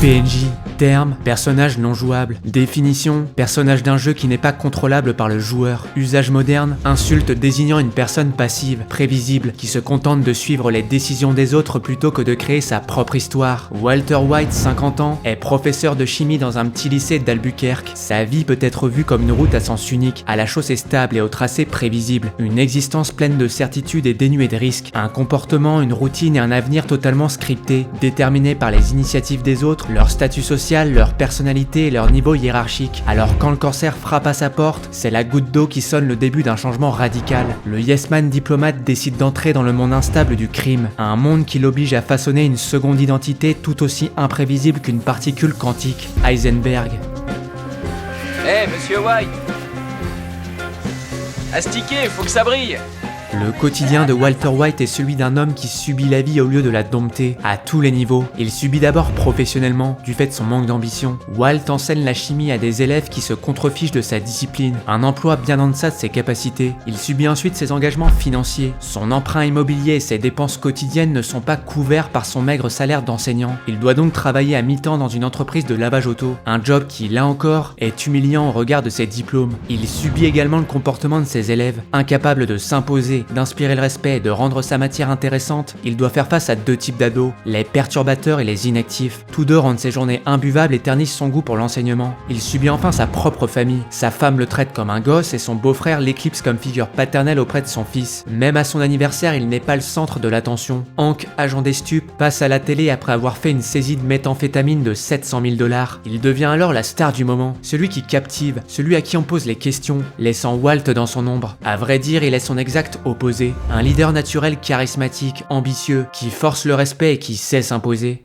PNJ, terme, personnage non jouable. Définition, personnage d'un jeu qui n'est pas contrôlable par le joueur. Usage moderne, insulte désignant une personne passive, prévisible, qui se contente de suivre les décisions des autres plutôt que de créer sa propre histoire. Walter White, 50 ans, est professeur de chimie dans un petit lycée d'Albuquerque. Sa vie peut être vue comme une route à sens unique, à la chaussée stable et au tracé prévisible. Une existence pleine de certitudes et dénuée de risques. Un comportement, une routine et un avenir totalement scripté, déterminés par les initiatives des autres, leur statut social, leur personnalité et leur niveau hiérarchique. Alors quand le corsaire frappe à sa porte, c'est la goutte d'eau qui sonne le début d'un changement radical. Le yes-man diplomate décide d'entrer dans le monde instable du crime, un monde qui l'oblige à façonner une seconde identité tout aussi imprévisible qu'une particule quantique. Heisenberg. Monsieur White! Astiquez, faut que ça brille! Le quotidien de Walter White est celui d'un homme qui subit la vie au lieu de la dompter, à tous les niveaux. Il subit d'abord professionnellement, du fait de son manque d'ambition. Walt enseigne la chimie à des élèves qui se contrefichent de sa discipline, un emploi bien en deçà de ses capacités. Il subit ensuite ses engagements financiers. Son emprunt immobilier et ses dépenses quotidiennes ne sont pas couverts par son maigre salaire d'enseignant. Il doit donc travailler à mi-temps dans une entreprise de lavage auto, un job qui, là encore, est humiliant au regard de ses diplômes. Il subit également le comportement de ses élèves, incapables de s'imposer, d'inspirer le respect et de rendre sa matière intéressante. Il doit faire face à deux types d'ados, les perturbateurs et les inactifs. Tous deux rendent ses journées imbuvables et ternissent son goût pour l'enseignement. Il subit enfin sa propre famille. Sa femme le traite comme un gosse et son beau-frère l'éclipse comme figure paternelle auprès de son fils. Même à son anniversaire, il n'est pas le centre de l'attention. Hank, agent des stupes, passe à la télé après avoir fait une saisie de méthamphétamine de 700 000 $. Il devient alors la star du moment, celui qui captive, celui à qui on pose les questions, laissant Walt dans son ombre. À vrai dire, il est son exact opposé, un leader naturel charismatique, ambitieux, qui force le respect et qui sait s'imposer.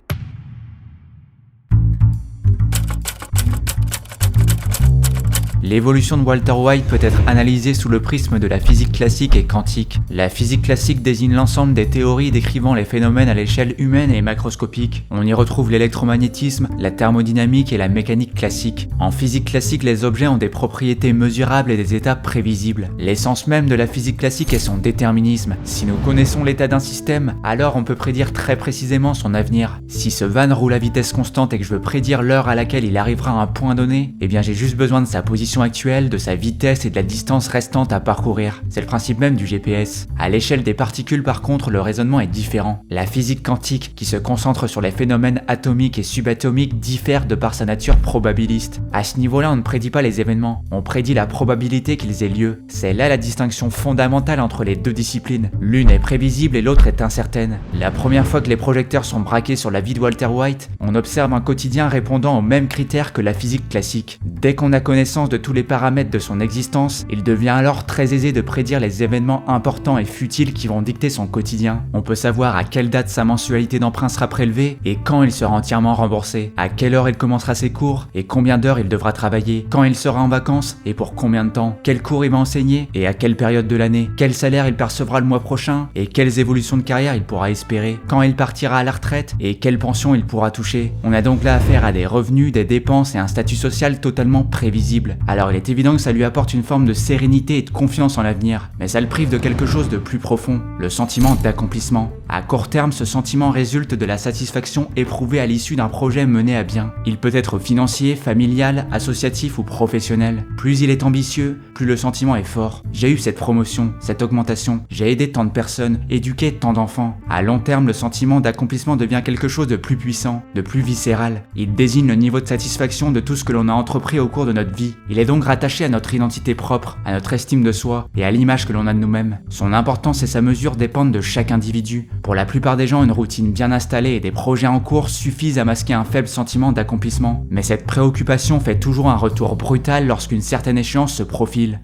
L'évolution de Walter White peut être analysée sous le prisme de la physique classique et quantique. La physique classique désigne l'ensemble des théories décrivant les phénomènes à l'échelle humaine et macroscopique. On y retrouve l'électromagnétisme, la thermodynamique et la mécanique classique. En physique classique, les objets ont des propriétés mesurables et des états prévisibles. L'essence même de la physique classique est son déterminisme. Si nous connaissons l'état d'un système, alors on peut prédire très précisément son avenir. Si ce van roule à vitesse constante et que je veux prédire l'heure à laquelle il arrivera à un point donné, eh bien j'ai juste besoin de sa position actuelle, de sa vitesse et de la distance restante à parcourir. C'est le principe même du GPS. À l'échelle des particules par contre, le raisonnement est différent. La physique quantique, qui se concentre sur les phénomènes atomiques et subatomiques, diffère de par sa nature probabiliste. À ce niveau-là, on ne prédit pas les événements, on prédit la probabilité qu'ils aient lieu. C'est là la distinction fondamentale entre les deux disciplines. L'une est prévisible et l'autre est incertaine. La première fois que les projecteurs sont braqués sur la vie de Walter White, on observe un quotidien répondant aux mêmes critères que la physique classique. Dès qu'on a connaissance de tous les paramètres de son existence, il devient alors très aisé de prédire les événements importants et futiles qui vont dicter son quotidien. On peut savoir à quelle date sa mensualité d'emprunt sera prélevée et quand il sera entièrement remboursé, à quelle heure il commencera ses cours et combien d'heures il devra travailler, quand il sera en vacances et pour combien de temps, quel cours il va enseigner et à quelle période de l'année, quel salaire il percevra le mois prochain et quelles évolutions de carrière il pourra espérer, quand il partira à la retraite et quelle pension il pourra toucher. On a donc là affaire à des revenus, des dépenses et un statut social totalement prévisible. Alors il est évident que ça lui apporte une forme de sérénité et de confiance en l'avenir, mais ça le prive de quelque chose de plus profond, le sentiment d'accomplissement. À court terme, ce sentiment résulte de la satisfaction éprouvée à l'issue d'un projet mené à bien. Il peut être financier, familial, associatif ou professionnel. Plus il est ambitieux, plus le sentiment est fort. J'ai eu cette promotion, cette augmentation, j'ai aidé tant de personnes, éduqué tant d'enfants. À long terme, le sentiment d'accomplissement devient quelque chose de plus puissant, de plus viscéral. Il désigne le niveau de satisfaction de tout ce que l'on a entrepris au cours de notre vie. Il est donc rattaché à notre identité propre, à notre estime de soi et à l'image que l'on a de nous-mêmes. Son importance et sa mesure dépendent de chaque individu. Pour la plupart des gens, une routine bien installée et des projets en cours suffisent à masquer un faible sentiment d'accomplissement. Mais cette préoccupation fait toujours un retour brutal lorsqu'une certaine échéance se profile.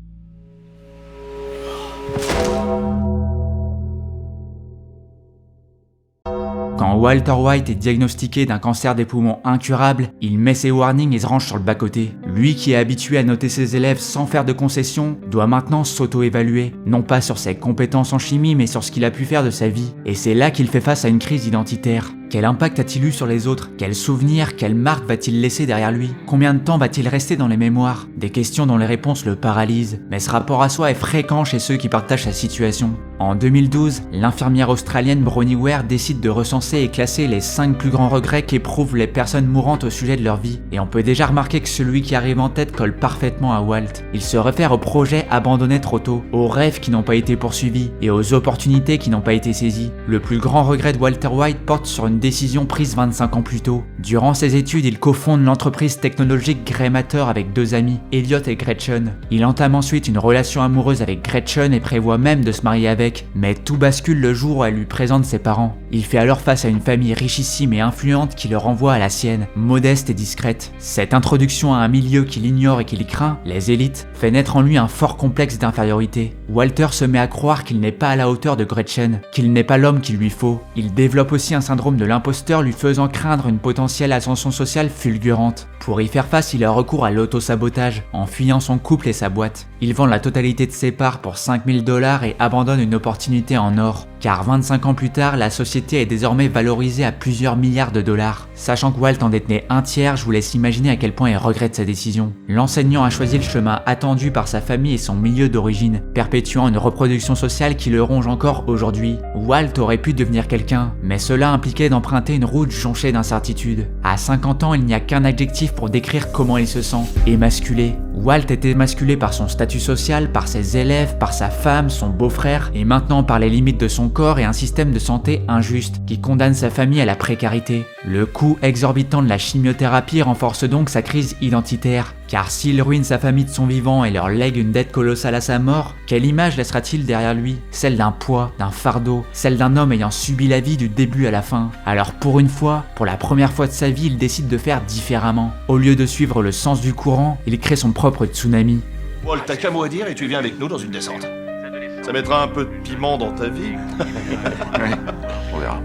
Quand Walter White est diagnostiqué d'un cancer des poumons incurable, il met ses warnings et se range sur le bas-côté. Lui qui est habitué à noter ses élèves sans faire de concessions, doit maintenant s'auto-évaluer, non pas sur ses compétences en chimie mais sur ce qu'il a pu faire de sa vie. Et c'est là qu'il fait face à une crise identitaire. Quel impact a-t-il eu sur les autres? Quels souvenirs, quelle marque va-t-il laisser derrière lui? Combien de temps va-t-il rester dans les mémoires? Des questions dont les réponses le paralysent, mais ce rapport à soi est fréquent chez ceux qui partagent sa situation. En 2012, l'infirmière australienne Bronnie Ware décide de recenser et classer les 5 plus grands regrets qu'éprouvent les personnes mourantes au sujet de leur vie. Et on peut déjà remarquer que celui qui arrive en tête colle parfaitement à Walt. Il se réfère aux projets abandonnés trop tôt, aux rêves qui n'ont pas été poursuivis et aux opportunités qui n'ont pas été saisies. Le plus grand regret de Walter White porte sur une décision prise 25 ans plus tôt. Durant ses études, il cofonde l'entreprise technologique Grey Matter avec 2 amis, Elliot et Gretchen. Il entame ensuite une relation amoureuse avec Gretchen et prévoit même de se marier avec. Mais tout bascule le jour où elle lui présente ses parents. Il fait alors face à une famille richissime et influente qui le renvoie à la sienne, modeste et discrète. Cette introduction à un milieu qu'il ignore et qu'il craint, les élites, fait naître en lui un fort complexe d'infériorité. Walter se met à croire qu'il n'est pas à la hauteur de Gretchen, qu'il n'est pas l'homme qu'il lui faut. Il développe aussi un syndrome de l'imposteur lui faisant craindre une potentielle ascension sociale fulgurante. Pour y faire face, il a recours à l'auto-sabotage, en fuyant son couple et sa boîte. Il vend la totalité de ses parts pour $5000 et abandonne une opportunité en or. Car 25 ans plus tard, la société est désormais valorisée à plusieurs milliards de dollars. Sachant que Walt en détenait un tiers, je vous laisse imaginer à quel point il regrette sa décision. L'enseignant a choisi le chemin attendu par sa famille et son milieu d'origine, perpétuant une reproduction sociale qui le ronge encore aujourd'hui. Walt aurait pu devenir quelqu'un, mais cela impliquait d'emprunter une route jonchée d'incertitudes. À 50 ans, il n'y a qu'un adjectif pour décrire comment il se sent, émasculé. Walt est émasculé par son statut social, par ses élèves, par sa femme, son beau-frère, et maintenant par les limites de son corps et un système de santé injuste qui condamne sa famille à la précarité. Le coût exorbitant de la chimiothérapie renforce donc sa crise identitaire, car s'il ruine sa famille de son vivant et leur lègue une dette colossale à sa mort, quelle image laissera-t-il derrière lui? Celle d'un poids, d'un fardeau, celle d'un homme ayant subi la vie du début à la fin. Alors pour une fois, pour la première fois de sa vie, il décide de faire différemment. Au lieu de suivre le sens du courant, il crée son propre tsunami. Walt, t'as qu'un mot à dire et tu viens avec nous dans une descente. Ça mettra un peu de piment dans ta vie. On verra.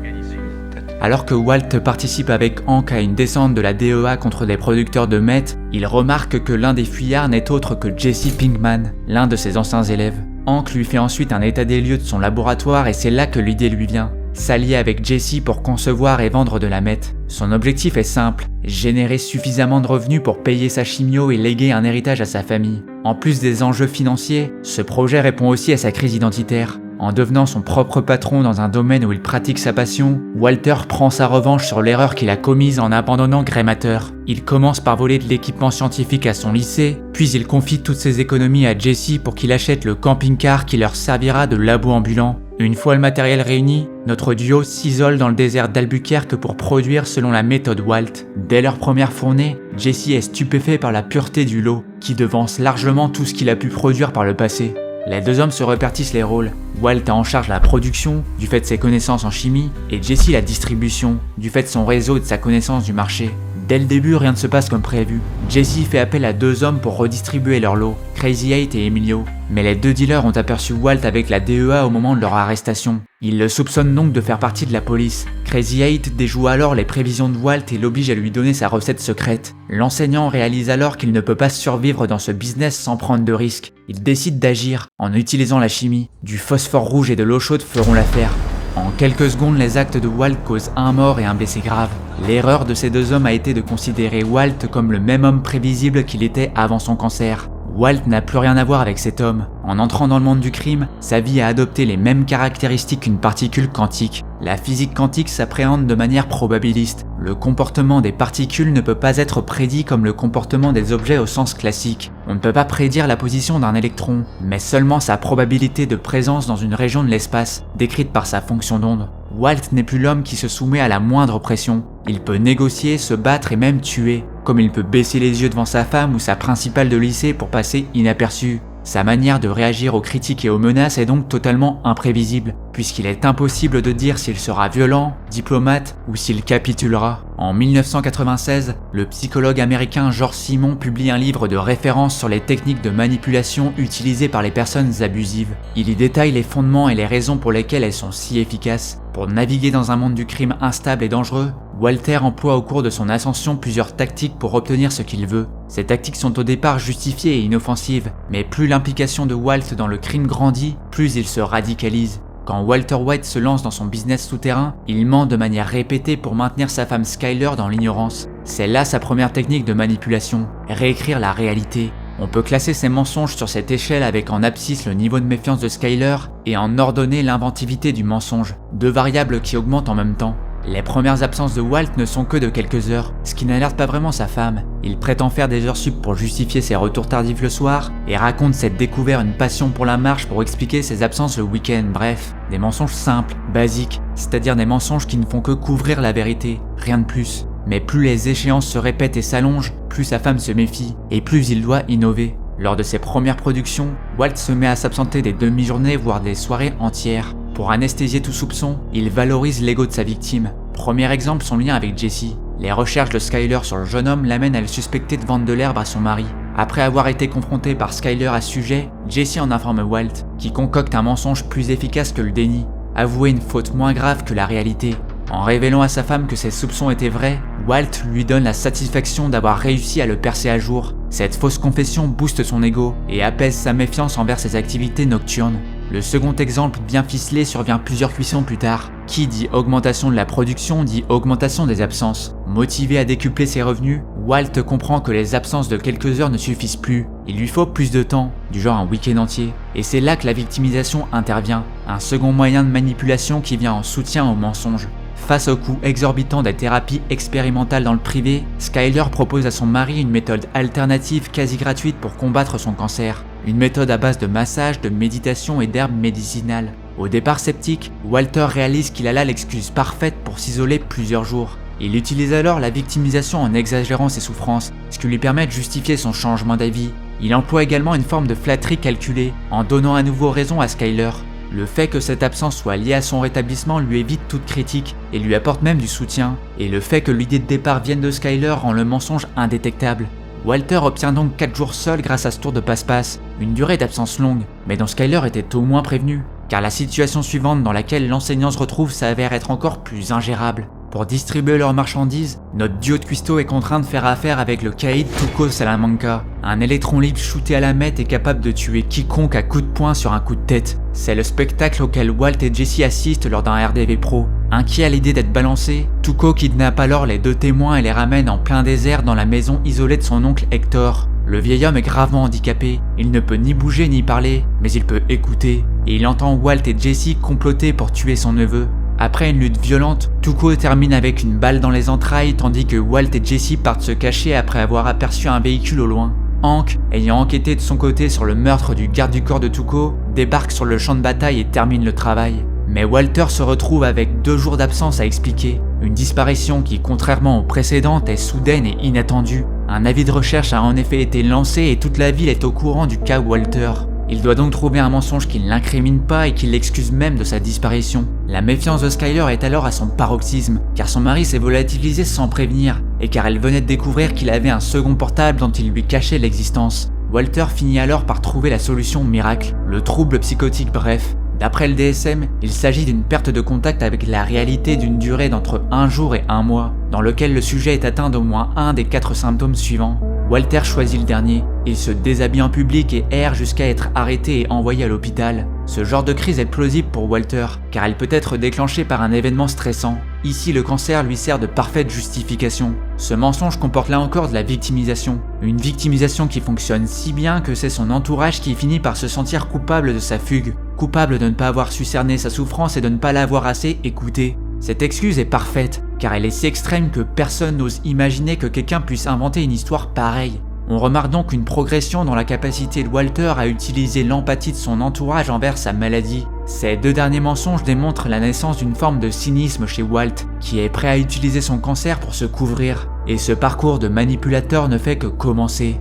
Alors que Walt participe avec Hank à une descente de la DEA contre des producteurs de meth, il remarque que l'un des fuyards n'est autre que Jesse Pinkman, l'un de ses anciens élèves. Hank lui fait ensuite un état des lieux de son laboratoire et c'est là que l'idée lui vient. S'allier avec Jesse pour concevoir et vendre de la meth. Son objectif est simple, générer suffisamment de revenus pour payer sa chimio et léguer un héritage à sa famille. En plus des enjeux financiers, ce projet répond aussi à sa crise identitaire. En devenant son propre patron dans un domaine où il pratique sa passion, Walter prend sa revanche sur l'erreur qu'il a commise en abandonnant Grey Matter. Il commence par voler de l'équipement scientifique à son lycée, puis il confie toutes ses économies à Jesse pour qu'il achète le camping-car qui leur servira de labo ambulant. Une fois le matériel réuni, notre duo s'isole dans le désert d'Albuquerque pour produire selon la méthode Walt. Dès leur première fournée, Jesse est stupéfait par la pureté du lot, qui devance largement tout ce qu'il a pu produire par le passé. Les deux hommes se répartissent les rôles. Walt a en charge la production, du fait de ses connaissances en chimie, et Jesse la distribution, du fait de son réseau et de sa connaissance du marché. Dès le début, rien ne se passe comme prévu. Jesse fait appel à 2 hommes pour redistribuer leur lot, Crazy 8 et Emilio. Mais les 2 dealers ont aperçu Walt avec la DEA au moment de leur arrestation. Ils le soupçonnent donc de faire partie de la police. Crazy 8 déjoue alors les prévisions de Walt et l'oblige à lui donner sa recette secrète. L'enseignant réalise alors qu'il ne peut pas survivre dans ce business sans prendre de risques. Il décide d'agir en utilisant la chimie. Du phosphore rouge et de l'eau chaude feront l'affaire. En quelques secondes, les actes de Walt causent un mort et un blessé grave. L'erreur de ces 2 hommes a été de considérer Walt comme le même homme prévisible qu'il était avant son cancer. Walt n'a plus rien à voir avec cet homme. En entrant dans le monde du crime, sa vie a adopté les mêmes caractéristiques qu'une particule quantique. La physique quantique s'appréhende de manière probabiliste. Le comportement des particules ne peut pas être prédit comme le comportement des objets au sens classique. On ne peut pas prédire la position d'un électron, mais seulement sa probabilité de présence dans une région de l'espace, décrite par sa fonction d'onde. Walt n'est plus l'homme qui se soumet à la moindre pression. Il peut négocier, se battre et même tuer, comme il peut baisser les yeux devant sa femme ou sa principale de lycée pour passer inaperçu. Sa manière de réagir aux critiques et aux menaces est donc totalement imprévisible, puisqu'il est impossible de dire s'il sera violent, diplomate ou s'il capitulera. En 1996, le psychologue américain George Simon publie un livre de référence sur les techniques de manipulation utilisées par les personnes abusives. Il y détaille les fondements et les raisons pour lesquelles elles sont si efficaces. Pour naviguer dans un monde du crime instable et dangereux, Walter emploie au cours de son ascension plusieurs tactiques pour obtenir ce qu'il veut. Ces tactiques sont au départ justifiées et inoffensives, mais plus l'implication de Walt dans le crime grandit, plus il se radicalise. Quand Walter White se lance dans son business souterrain, il ment de manière répétée pour maintenir sa femme Skyler dans l'ignorance. C'est là sa première technique de manipulation, réécrire la réalité. On peut classer ses mensonges sur cette échelle avec en abscisse le niveau de méfiance de Skyler et en ordonnée l'inventivité du mensonge, deux variables qui augmentent en même temps. Les premières absences de Walt ne sont que de quelques heures, ce qui n'alerte pas vraiment sa femme. Il prétend faire des heures sup pour justifier ses retours tardifs le soir et raconte s'être découvert une passion pour la marche pour expliquer ses absences le week-end. Bref, des mensonges simples, basiques, c'est-à-dire des mensonges qui ne font que couvrir la vérité, rien de plus. Mais plus les échéances se répètent et s'allongent, plus sa femme se méfie et plus il doit innover. Lors de ses premières productions, Walt se met à s'absenter des demi-journées voire des soirées entières. Pour anesthésier tout soupçon, il valorise l'ego de sa victime. Premier exemple, son lien avec Jessie. Les recherches de Skyler sur le jeune homme l'amènent à le suspecter de vendre de l'herbe à son mari. Après avoir été confronté par Skyler à ce sujet, Jessie en informe Walt, qui concocte un mensonge plus efficace que le déni. Avouer une faute moins grave que la réalité. En révélant à sa femme que ses soupçons étaient vrais, Walt lui donne la satisfaction d'avoir réussi à le percer à jour. Cette fausse confession booste son ego et apaise sa méfiance envers ses activités nocturnes. Le second exemple bien ficelé survient plusieurs cuissons plus tard. Qui dit augmentation de la production dit augmentation des absences. Motivé à décupler ses revenus, Walt comprend que les absences de quelques heures ne suffisent plus. Il lui faut plus de temps, du genre un week-end entier. Et c'est là que la victimisation intervient, un second moyen de manipulation qui vient en soutien au mensonge. Face au coût exorbitant des thérapies expérimentales dans le privé, Skyler propose à son mari une méthode alternative quasi gratuite pour combattre son cancer. Une méthode à base de massage, de méditation et d'herbes médicinales. Au départ sceptique, Walter réalise qu'il a là l'excuse parfaite pour s'isoler plusieurs jours. Il utilise alors la victimisation en exagérant ses souffrances, ce qui lui permet de justifier son changement d'avis. Il emploie également une forme de flatterie calculée, en donnant à nouveau raison à Skyler. Le fait que cette absence soit liée à son rétablissement lui évite toute critique et lui apporte même du soutien. Et le fait que l'idée de départ vienne de Skyler rend le mensonge indétectable. Walter obtient donc 4 jours seul grâce à ce tour de passe-passe, une durée d'absence longue, mais dont Skyler était au moins prévenu, car la situation suivante dans laquelle l'enseignant se retrouve s'avère être encore plus ingérable. Pour distribuer leurs marchandises, notre duo de cuistots est contraint de faire affaire avec le caïd Tuco Salamanca, un électron libre shooté à la mette et capable de tuer quiconque à coups de poing sur un coup de tête. C'est le spectacle auquel Walt et Jessie assistent lors d'un RDV Pro. Inquiet à l'idée d'être balancé, Tuco kidnappe alors les 2 témoins et les ramène en plein désert dans la maison isolée de son oncle Hector. Le vieil homme est gravement handicapé, il ne peut ni bouger ni parler, mais il peut écouter, et il entend Walt et Jessie comploter pour tuer son neveu. Après une lutte violente, Tuco termine avec une balle dans les entrailles tandis que Walt et Jessie partent se cacher après avoir aperçu un véhicule au loin. Hank, ayant enquêté de son côté sur le meurtre du garde du corps de Tuco, débarque sur le champ de bataille et termine le travail. Mais Walter se retrouve avec 2 jours d'absence à expliquer, une disparition qui, contrairement aux précédentes, est soudaine et inattendue. Un avis de recherche a en effet été lancé et toute la ville est au courant du cas Walter. Il doit donc trouver un mensonge qui ne l'incrimine pas et qui l'excuse même de sa disparition. La méfiance de Skyler est alors à son paroxysme, car son mari s'est volatilisé sans prévenir, et car elle venait de découvrir qu'il avait un second portable dont il lui cachait l'existence. Walter finit alors par trouver la solution miracle, le trouble psychotique bref. D'après le DSM, il s'agit d'une perte de contact avec la réalité d'une durée d'entre 1 jour et 1 mois, dans lequel le sujet est atteint d'au moins un des 4 symptômes suivants. Walter choisit le dernier. Il se déshabille en public et erre jusqu'à être arrêté et envoyé à l'hôpital. Ce genre de crise est plausible pour Walter, car elle peut être déclenchée par un événement stressant. Ici, le cancer lui sert de parfaite justification. Ce mensonge comporte là encore de la victimisation. Une victimisation qui fonctionne si bien que c'est son entourage qui finit par se sentir coupable de sa fugue. Coupable de ne pas avoir su cerner sa souffrance et de ne pas l'avoir assez écouté. Cette excuse est parfaite, car elle est si extrême que personne n'ose imaginer que quelqu'un puisse inventer une histoire pareille. On remarque donc une progression dans la capacité de Walter à utiliser l'empathie de son entourage envers sa maladie. Ces 2 derniers mensonges démontrent la naissance d'une forme de cynisme chez Walt, qui est prêt à utiliser son cancer pour se couvrir. Et ce parcours de manipulateur ne fait que commencer.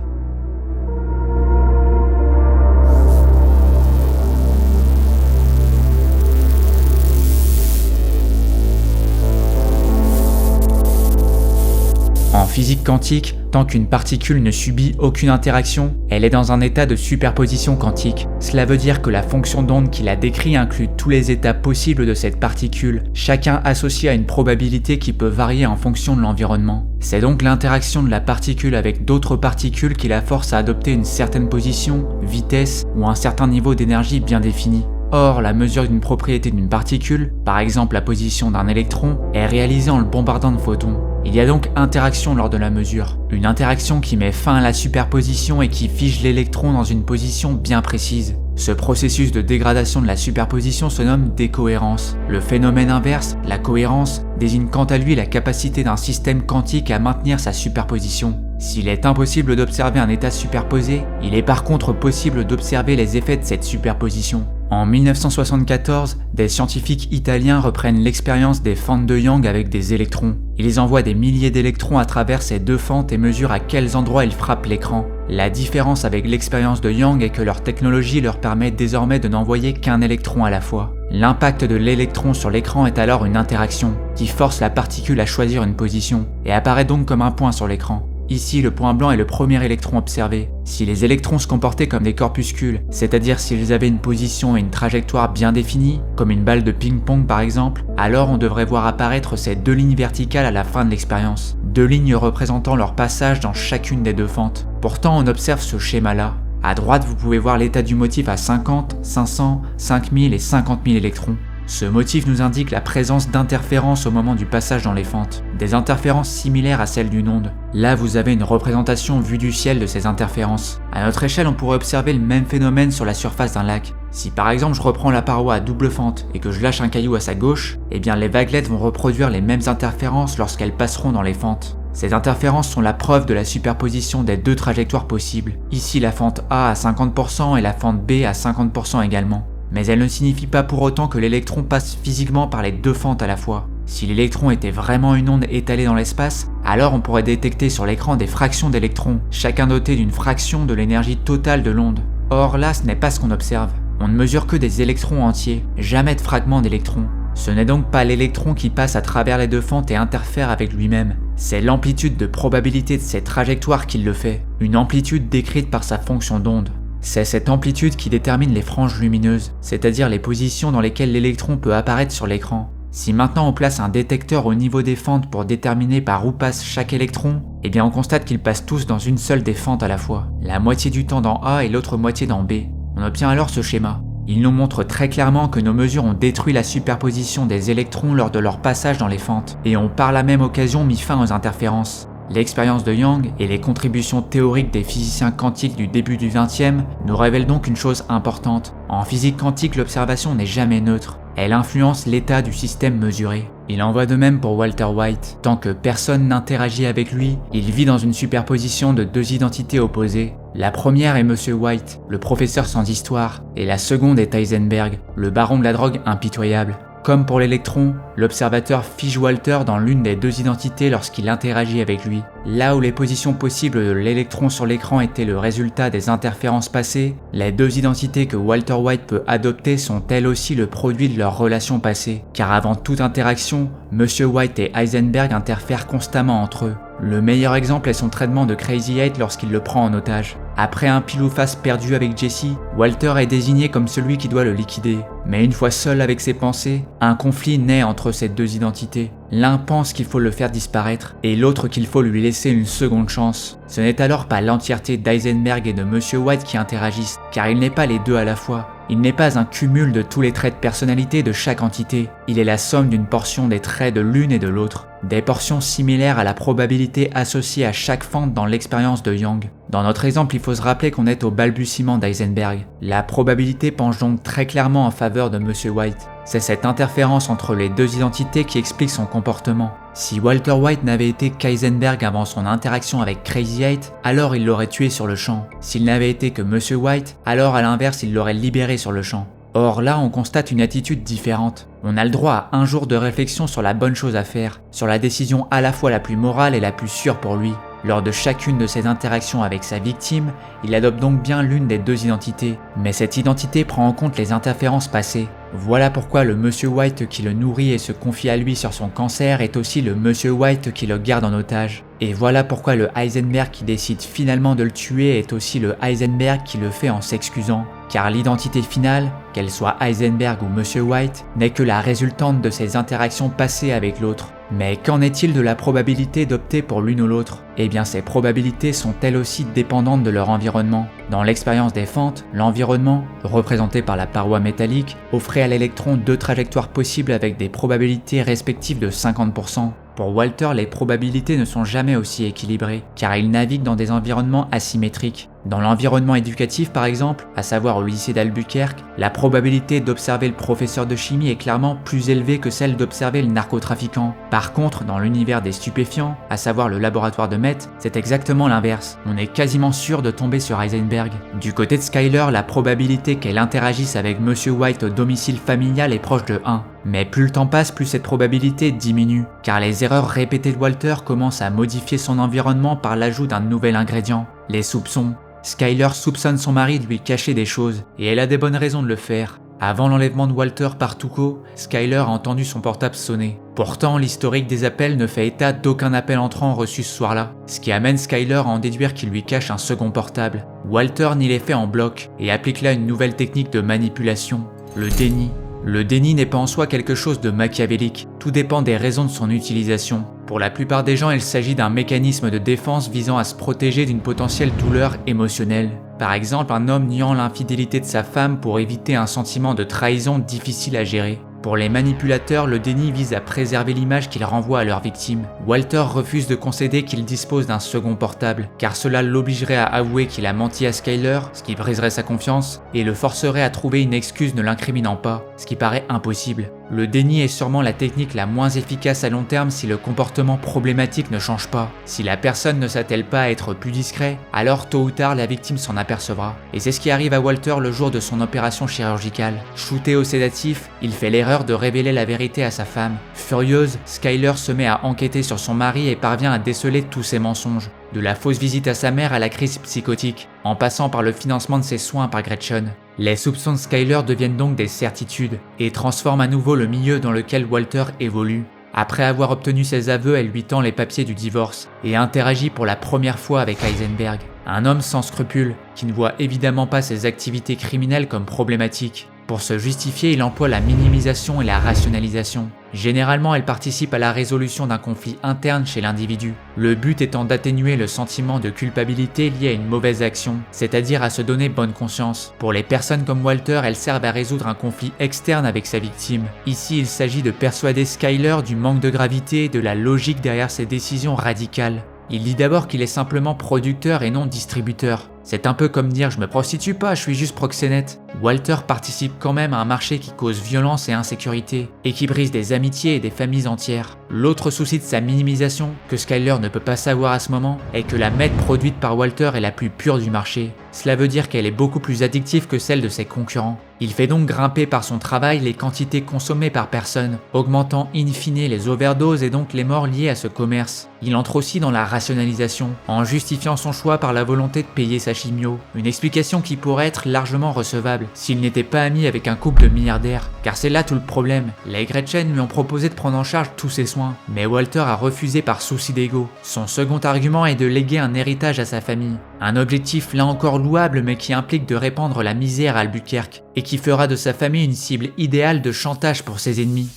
En physique quantique, tant qu'une particule ne subit aucune interaction, elle est dans un état de superposition quantique. Cela veut dire que la fonction d'onde qu'il a décrit inclut tous les états possibles de cette particule, chacun associé à une probabilité qui peut varier en fonction de l'environnement. C'est donc l'interaction de la particule avec d'autres particules qui la force à adopter une certaine position, vitesse ou un certain niveau d'énergie bien défini. Or, la mesure d'une propriété d'une particule, par exemple la position d'un électron, est réalisée en le bombardant de photons. Il y a donc interaction lors de la mesure. Une interaction qui met fin à la superposition et qui fige l'électron dans une position bien précise. Ce processus de dégradation de la superposition se nomme décohérence. Le phénomène inverse, la cohérence, désigne quant à lui la capacité d'un système quantique à maintenir sa superposition. S'il est impossible d'observer un état superposé, il est par contre possible d'observer les effets de cette superposition. En 1974, des scientifiques italiens reprennent l'expérience des fentes de Young avec des électrons. Ils envoient des milliers d'électrons à travers ces deux fentes et mesurent à quels endroits ils frappent l'écran. La différence avec l'expérience de Young est que leur technologie leur permet désormais de n'envoyer qu'un électron à la fois. L'impact de l'électron sur l'écran est alors une interaction, qui force la particule à choisir une position, et apparaît donc comme un point sur l'écran. Ici, le point blanc est le premier électron observé. Si les électrons se comportaient comme des corpuscules, c'est-à-dire s'ils avaient une position et une trajectoire bien définies, comme une balle de ping-pong par exemple, alors on devrait voir apparaître ces deux lignes verticales à la fin de l'expérience. Deux lignes représentant leur passage dans chacune des deux fentes. Pourtant, on observe ce schéma-là. À droite, vous pouvez voir l'état du motif à 50, 500, 5000 et 50 000 électrons. Ce motif nous indique la présence d'interférences au moment du passage dans les fentes, des interférences similaires à celles d'une onde. Là, vous avez une représentation vue du ciel de ces interférences. À notre échelle, on pourrait observer le même phénomène sur la surface d'un lac. Si par exemple je reprends la paroi à double fente et que je lâche un caillou à sa gauche, eh bien les vaguelettes vont reproduire les mêmes interférences lorsqu'elles passeront dans les fentes. Ces interférences sont la preuve de la superposition des deux trajectoires possibles. Ici la fente A à 50% et la fente B à 50% également. Mais elle ne signifie pas pour autant que l'électron passe physiquement par les deux fentes à la fois. Si l'électron était vraiment une onde étalée dans l'espace, alors on pourrait détecter sur l'écran des fractions d'électrons, chacun doté d'une fraction de l'énergie totale de l'onde. Or là, ce n'est pas ce qu'on observe. On ne mesure que des électrons entiers, jamais de fragments d'électrons. Ce n'est donc pas l'électron qui passe à travers les deux fentes et interfère avec lui-même. C'est l'amplitude de probabilité de ces trajectoires qui le fait, une amplitude décrite par sa fonction d'onde. C'est cette amplitude qui détermine les franges lumineuses, c'est-à-dire les positions dans lesquelles l'électron peut apparaître sur l'écran. Si maintenant on place un détecteur au niveau des fentes pour déterminer par où passe chaque électron, eh bien on constate qu'ils passent tous dans une seule des fentes à la fois, la moitié du temps dans A et l'autre moitié dans B. On obtient alors ce schéma. Il nous montre très clairement que nos mesures ont détruit la superposition des électrons lors de leur passage dans les fentes, et ont par la même occasion mis fin aux interférences. L'expérience de Young et les contributions théoriques des physiciens quantiques du début du XXe nous révèlent donc une chose importante. En physique quantique, l'observation n'est jamais neutre. Elle influence l'état du système mesuré. Il en va de même pour Walter White. Tant que personne n'interagit avec lui, il vit dans une superposition de deux identités opposées. La première est Monsieur White, le professeur sans histoire, et la seconde est Heisenberg, le baron de la drogue impitoyable. Comme pour l'électron, l'observateur fige Walter dans l'une des deux identités lorsqu'il interagit avec lui. Là où les positions possibles de l'électron sur l'écran étaient le résultat des interférences passées, les deux identités que Walter White peut adopter sont elles aussi le produit de leurs relations passées. Car avant toute interaction, Monsieur White et Heisenberg interfèrent constamment entre eux. Le meilleur exemple est son traitement de Crazy 8 lorsqu'il le prend en otage. Après un pile ou face perdu avec Jesse, Walter est désigné comme celui qui doit le liquider. Mais une fois seul avec ses pensées, un conflit naît entre ces deux identités. L'un pense qu'il faut le faire disparaître, et l'autre qu'il faut lui laisser une seconde chance. Ce n'est alors pas l'entièreté d'Heisenberg et de Monsieur White qui interagissent, car il n'est pas les deux à la fois. Il n'est pas un cumul de tous les traits de personnalité de chaque entité, il est la somme d'une portion des traits de l'une et de l'autre. Des portions similaires à la probabilité associée à chaque fente dans l'expérience de Young. Dans notre exemple, il faut se rappeler qu'on est au balbutiement d'Heisenberg. La probabilité penche donc très clairement en faveur de Monsieur White. C'est cette interférence entre les deux identités qui explique son comportement. Si Walter White n'avait été qu'Heisenberg avant son interaction avec Crazy 8, alors il l'aurait tué sur le champ. S'il n'avait été que Monsieur White, alors à l'inverse il l'aurait libéré sur le champ. Or là, on constate une attitude différente. On a le droit à un jour de réflexion sur la bonne chose à faire, sur la décision à la fois la plus morale et la plus sûre pour lui. Lors de chacune de ses interactions avec sa victime, il adopte donc bien l'une des deux identités, mais cette identité prend en compte les interférences passées. Voilà pourquoi le Monsieur White qui le nourrit et se confie à lui sur son cancer est aussi le Monsieur White qui le garde en otage. Et voilà pourquoi le Heisenberg qui décide finalement de le tuer est aussi le Heisenberg qui le fait en s'excusant. Car l'identité finale, qu'elle soit Heisenberg ou Monsieur White, n'est que la résultante de ses interactions passées avec l'autre. Mais qu'en est-il de la probabilité d'opter pour l'une ou l'autre? Eh bien ces probabilités sont elles aussi dépendantes de leur environnement. Dans l'expérience des fentes, l'environnement, représenté par la paroi métallique, offrait à l'électron 2 trajectoires possibles avec des probabilités respectives de 50%. Pour Walter, les probabilités ne sont jamais aussi équilibrées, car il navigue dans des environnements asymétriques. Dans l'environnement éducatif par exemple, à savoir au lycée d'Albuquerque, la probabilité d'observer le professeur de chimie est clairement plus élevée que celle d'observer le narcotrafiquant. Par contre, dans l'univers des stupéfiants, à savoir le laboratoire de Met, c'est exactement l'inverse. On est quasiment sûr de tomber sur Heisenberg. Du côté de Skyler, la probabilité qu'elle interagisse avec Monsieur White au domicile familial est proche de 1. Mais plus le temps passe, plus cette probabilité diminue, car les erreurs répétées de Walter commencent à modifier son environnement par l'ajout d'un nouvel ingrédient, les soupçons. Skyler soupçonne son mari de lui cacher des choses, et elle a des bonnes raisons de le faire. Avant l'enlèvement de Walter par Tuco, Skyler a entendu son portable sonner. Pourtant, l'historique des appels ne fait état d'aucun appel entrant reçu ce soir-là, ce qui amène Skyler à en déduire qu'il lui cache un second portable. Walter nie les faits en bloc, et applique là une nouvelle technique de manipulation, le déni. Le déni n'est pas en soi quelque chose de machiavélique, tout dépend des raisons de son utilisation. Pour la plupart des gens, il s'agit d'un mécanisme de défense visant à se protéger d'une potentielle douleur émotionnelle. Par exemple, un homme niant l'infidélité de sa femme pour éviter un sentiment de trahison difficile à gérer. Pour les manipulateurs, le déni vise à préserver l'image qu'ils renvoient à leur victime. Walter refuse de concéder qu'il dispose d'un second portable, car cela l'obligerait à avouer qu'il a menti à Skyler, ce qui briserait sa confiance, et le forcerait à trouver une excuse ne l'incriminant pas, ce qui paraît impossible. Le déni est sûrement la technique la moins efficace à long terme si le comportement problématique ne change pas. Si la personne ne s'attelle pas à être plus discret, alors tôt ou tard la victime s'en apercevra. Et c'est ce qui arrive à Walter le jour de son opération chirurgicale. Shooté au sédatif, il fait l'erreur de révéler la vérité à sa femme. Furieuse, Skyler se met à enquêter sur son mari et parvient à déceler tous ses mensonges. De la fausse visite à sa mère à la crise psychotique, en passant par le financement de ses soins par Gretchen. Les soupçons de Skyler deviennent donc des certitudes, et transforment à nouveau le milieu dans lequel Walter évolue. Après avoir obtenu ses aveux, elle lui tend les papiers du divorce, et interagit pour la première fois avec Heisenberg, un homme sans scrupules, qui ne voit évidemment pas ses activités criminelles comme problématiques. Pour se justifier, il emploie la minimisation et la rationalisation. Généralement, elle participe à la résolution d'un conflit interne chez l'individu, le but étant d'atténuer le sentiment de culpabilité lié à une mauvaise action, c'est-à-dire à se donner bonne conscience. Pour les personnes comme Walter, elles servent à résoudre un conflit externe avec sa victime. Ici, il s'agit de persuader Skyler du manque de gravité et de la logique derrière ses décisions radicales. Il dit d'abord qu'il est simplement producteur et non distributeur. C'est un peu comme dire « je me prostitue pas, je suis juste proxénète ». Walter participe quand même à un marché qui cause violence et insécurité, et qui brise des amitiés et des familles entières. L'autre souci de sa minimisation, que Skyler ne peut pas savoir à ce moment, est que la meth produite par Walter est la plus pure du marché. Cela veut dire qu'elle est beaucoup plus addictive que celle de ses concurrents. Il fait donc grimper par son travail les quantités consommées par personne, augmentant in fine les overdoses et donc les morts liées à ce commerce. Il entre aussi dans la rationalisation, en justifiant son choix par la volonté de payer sa chimio, une explication qui pourrait être largement recevable s'il n'était pas ami avec un couple de milliardaires, car c'est là tout le problème. Les Gretchen lui ont proposé de prendre en charge tous ses soins, mais Walter a refusé par souci d'ego. Son second argument est de léguer un héritage à sa famille, un objectif là encore louable mais qui implique de répandre la misère à Albuquerque, et qui fera de sa famille une cible idéale de chantage pour ses ennemis.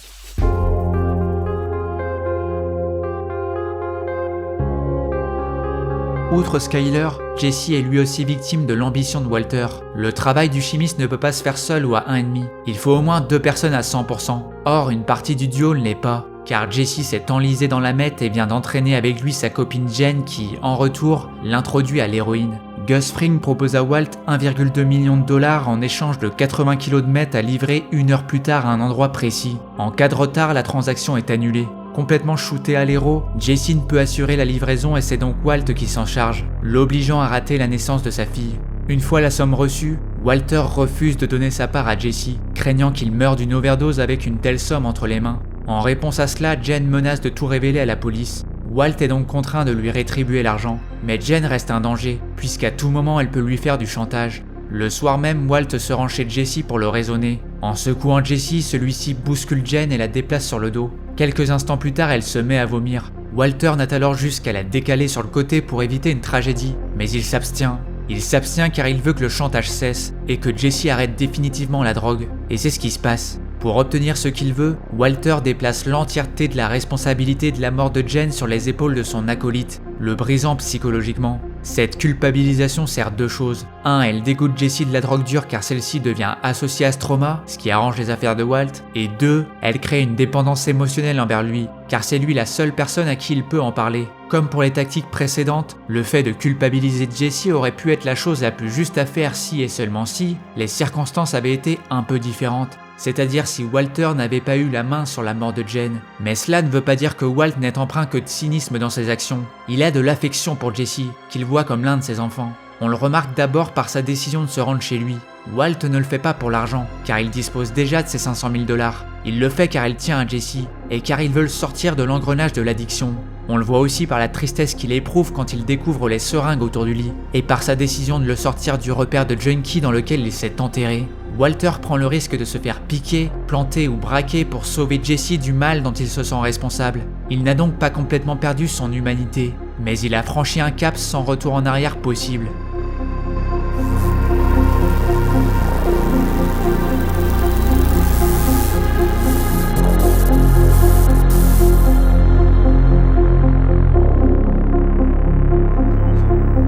Outre Skyler, Jesse est lui aussi victime de l'ambition de Walter. Le travail du chimiste ne peut pas se faire seul ou à 1,5. Il faut au moins 2 personnes à 100%. Or, une partie du duo ne l'est pas, car Jesse s'est enlisé dans la meth et vient d'entraîner avec lui sa copine Jen qui, en retour, l'introduit à l'héroïne. Gus Fring propose à Walt 1,2 million de dollars en échange de 80 kg de meth à livrer 1 heure plus tard à un endroit précis. En cas de retard, la transaction est annulée. Complètement shooté à l'héros, Jesse ne peut assurer la livraison et c'est donc Walt qui s'en charge, l'obligeant à rater la naissance de sa fille. Une fois la somme reçue, Walter refuse de donner sa part à Jesse, craignant qu'il meure d'une overdose avec une telle somme entre les mains. En réponse à cela, Jen menace de tout révéler à la police. Walt est donc contraint de lui rétribuer l'argent, mais Jen reste un danger, puisqu'à tout moment elle peut lui faire du chantage. Le soir même, Walt se rend chez Jesse pour le raisonner. En secouant Jesse, celui-ci bouscule Jen et la déplace sur le dos. Quelques instants plus tard, elle se met à vomir. Walter n'a alors juste qu'à la décaler sur le côté pour éviter une tragédie, mais il s'abstient. Il s'abstient car il veut que le chantage cesse et que Jesse arrête définitivement la drogue. Et c'est ce qui se passe. Pour obtenir ce qu'il veut, Walter déplace l'entièreté de la responsabilité de la mort de Jen sur les épaules de son acolyte, le brisant psychologiquement. Cette culpabilisation sert deux choses. 1. Elle dégoûte Jessie de la drogue dure car celle-ci devient associée à ce trauma, ce qui arrange les affaires de Walt. Et 2. Elle crée une dépendance émotionnelle envers lui, car c'est lui la seule personne à qui il peut en parler. Comme pour les tactiques précédentes, le fait de culpabiliser Jessie aurait pu être la chose la plus juste à faire si et seulement si les circonstances avaient été un peu différentes. C'est-à-dire si Walter n'avait pas eu la main sur la mort de Jen. Mais cela ne veut pas dire que Walt n'est empreint que de cynisme dans ses actions. Il a de l'affection pour Jessie, qu'il voit comme l'un de ses enfants. On le remarque d'abord par sa décision de se rendre chez lui. Walt ne le fait pas pour l'argent, car il dispose déjà de ses 500 000 $. Il le fait car il tient à Jessie, et car il veut le sortir de l'engrenage de l'addiction. On le voit aussi par la tristesse qu'il éprouve quand il découvre les seringues autour du lit, et par sa décision de le sortir du repère de junkie dans lequel il s'est enterré. Walter prend le risque de se faire piquer, planter ou braquer pour sauver Jessie du mal dont il se sent responsable. Il n'a donc pas complètement perdu son humanité, mais il a franchi un cap sans retour en arrière possible.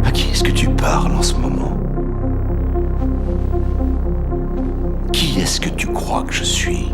À qui est-ce que tu parles en ce moment? Qui est-ce que tu crois que je suis?